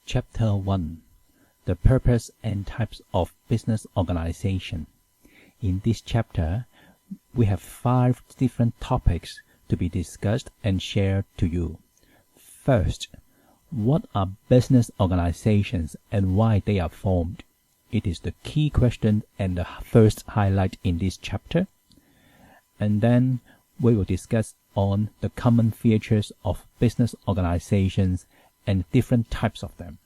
Chapter 1: The Purpose and Types of Business Organization. In this chapter, we have 5 different topics to be discussed and shared to you. First, what are business organizations and why they are formed? It is the key question and the first highlight in this chapter. And then we will discuss on the common features of business organizations and different types of them.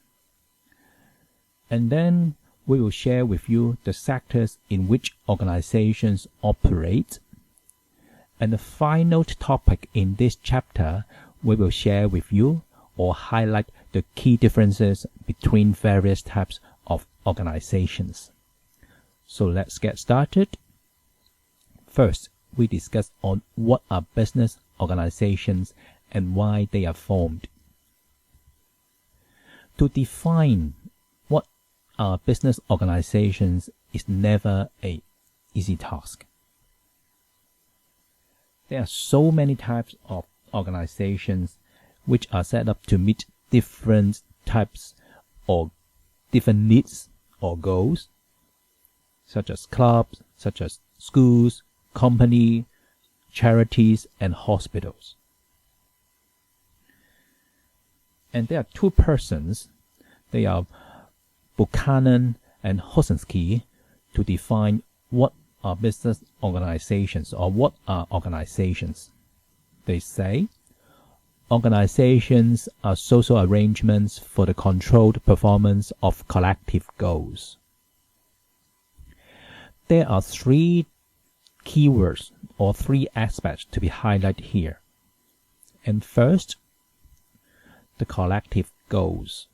And then we will share with you the sectors in which organizations operate. And the final topic in this chapter, we will share with you or highlight the key differences between various types of organizations. So let's get started. First, we discuss on what are business organizations and why they are formed. To define what are business organizations is never an easy task. There are so many types of organizations which are set up to meet different types or different needs or goals, such as clubs, such as schools, companies, charities, and hospitals. And there are 2 persons, they are Bukhan and Hosinski, to define what are business organizations or what are organizations. They say, organizations are social arrangements for the controlled performance of collective goals. There are 3 keywords or 3 aspects to be highlighted here. And first, the collective goals.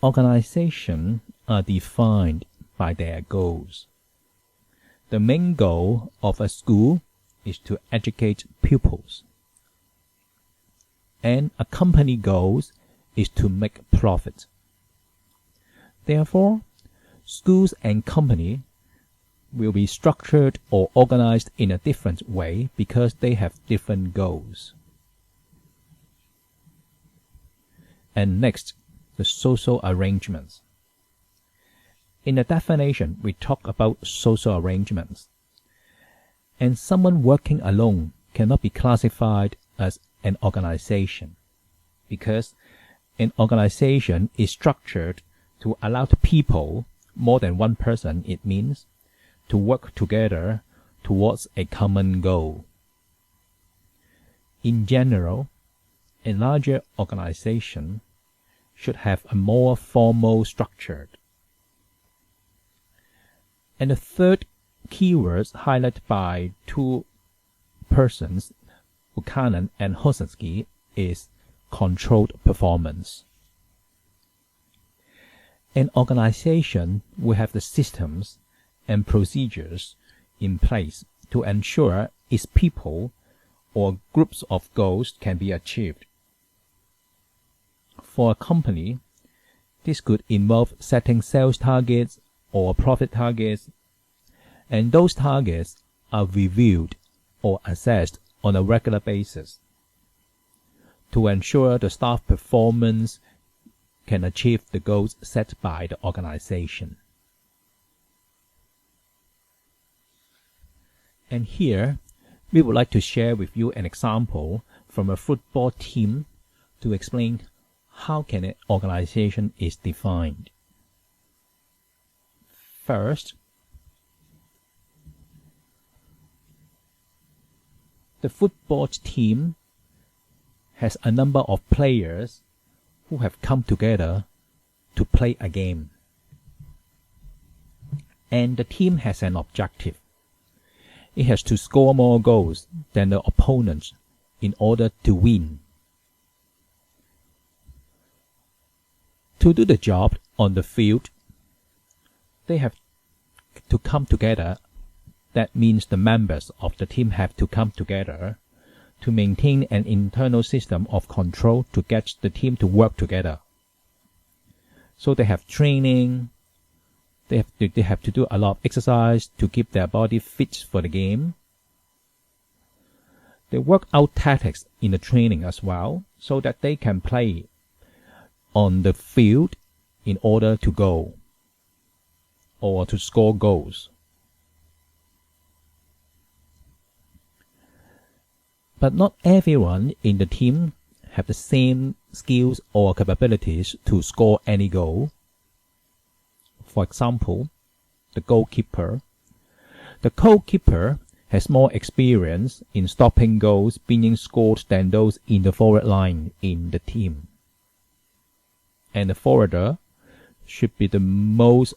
Organizations are defined by their goals. The main goal of a school is to educate pupils, and a company goal is to make profit. Therefore, schools and companies will be structured or organized in a different way because they have different goals. And next, the social arrangements. In the definition, we talk about social arrangements. And someone working alone cannot be classified as an organization, because an organization is structured to allow people, more than one person it means, to work together towards a common goal. In general, a larger organization should have a more formal structure. And the third keyword highlighted by 2 persons, Bukhan and Hosinski, is controlled performance. An organization will have the systems and procedures in place to ensure its people or groups of goals can be achieved. For a company, this could involve setting sales targets or profit targets, and those targets are reviewed or assessed on a regular basis to ensure the staff performance can achieve the goals set by the organization. And here, we would like to share with you an example from a football team to explain how can an organization is defined. First, the football team has a number of players who have come together to play a game. And the team has an objective. It has to score more goals than the opponents in order to win. To do the job on the field, they have to come together. That means the members of the team have to come together to maintain an internal system of control to get the team to work together. So they have training, they have to do a lot of exercise to keep their body fit for the game. They work out tactics in the training as well, so that they can play on the field in order to go or to score goals. But not everyone in the team have the same skills or capabilities to score any goal. For example, the goalkeeper. The goalkeeper has more experience in stopping goals being scored than those in the forward line in the team. And the forwarder should be the most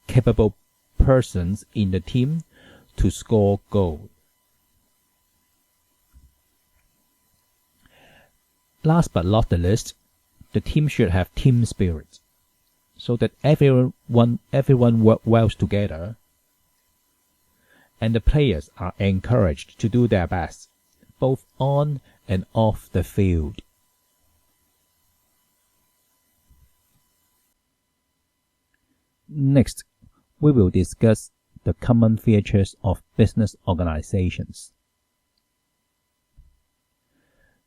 capable persons in the team to score goals. Last but not the least, the team should have team spirit, so that everyone work well together, and the players are encouraged to do their best, both on and off the field. Next, we will discuss the common features of business organizations.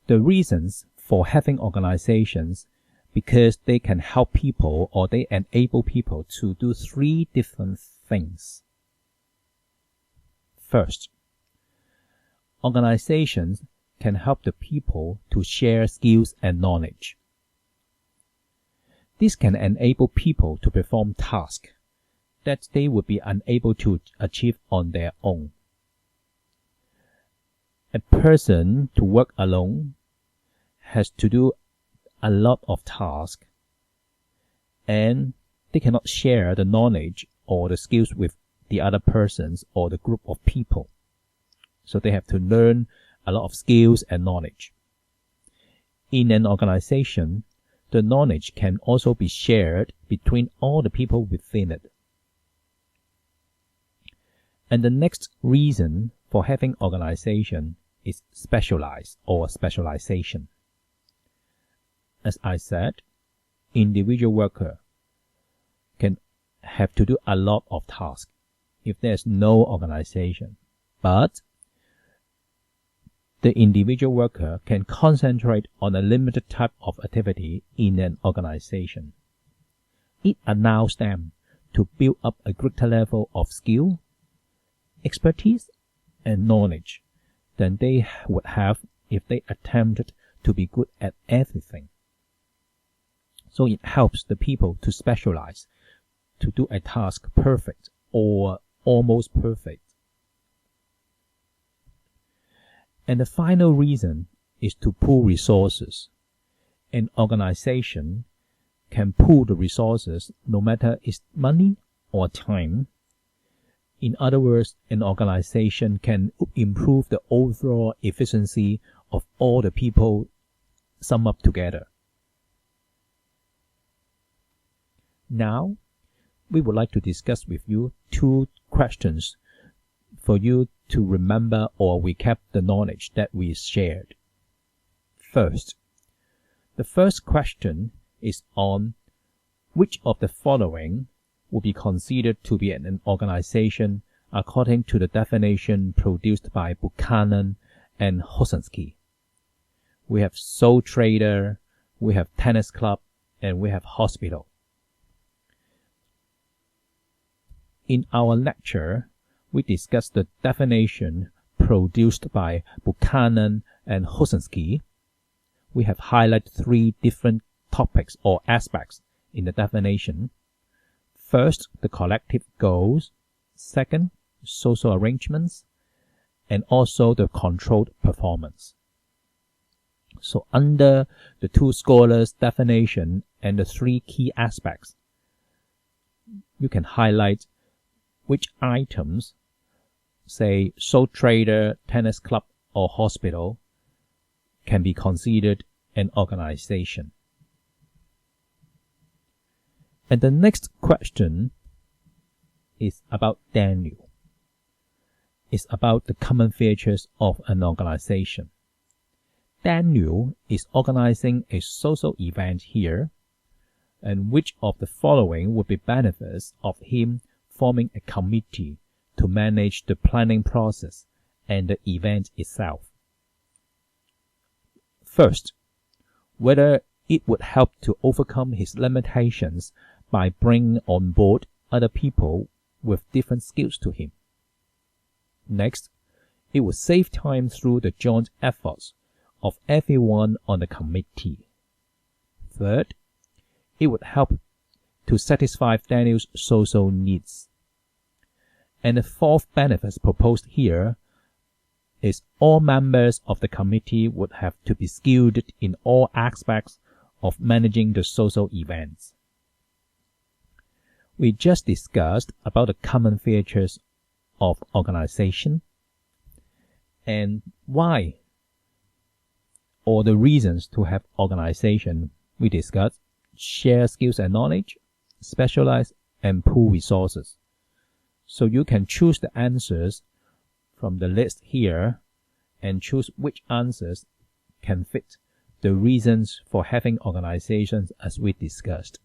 The reasons for having organizations because they can help people or they enable people to do three different things. First, organizations can help the people to share skills and knowledge. This can enable people to perform tasks that they would be unable to achieve on their own. A person to work alone has to do a lot of tasks, and they cannot share the knowledge or the skills with the other persons or the group of people. So they have to learn a lot of skills and knowledge. In an organization, the knowledge can also be shared between all the people within it. And the next reason for having organization is specialized or specialization. As I said, individual worker can have to do a lot of tasks if there's no organization. But the individual worker can concentrate on a limited type of activity in an organization. It allows them to build up a greater level of skill, expertise, and knowledge than they would have if they attempted to be good at everything. So it helps the people to specialize, to do a task perfect or almost perfect. And the final reason is to pool resources. An organization can pool the resources no matter it's money or time. In other words, an organization can improve the overall efficiency of all the people sum up together. Now, we would like to discuss with you two questions for you to remember or recap the knowledge that we shared. First, the first question is on which of the following will be considered to be an organization according to the definition produced by Bukhan and Hosinski. We have sole trader, we have tennis club, and we have hospital. In our lecture, we discussed the definition produced by Bukhan and Hosinski. We have highlighted three different topics or aspects in the definition. First, the collective goals. Second, social arrangements. And also the controlled performance. So under the two scholars' definition and the three key aspects, you can highlight which items, say sole trader, tennis club, or hospital, can be considered an organization. And the next question is about Daniel. It's about the common features of an organization. Daniel is organizing a social event here, and which of the following would be benefits of him forming a committee to manage the planning process and the event itself? First, whether it would help to overcome his limitations by bringing on board other people with different skills to him. Next, it would save time through the joint efforts of everyone on the committee. Third, it would help to satisfy Daniel's social needs. And the fourth benefit proposed here is all members of the committee would have to be skilled in all aspects of managing the social events. We just discussed about the common features of organization and why, or the reasons to have organization. We discussed share skills and knowledge, specialize, and pool resources. So you can choose the answers from the list here and choose which answers can fit the reasons for having organizations as we discussed.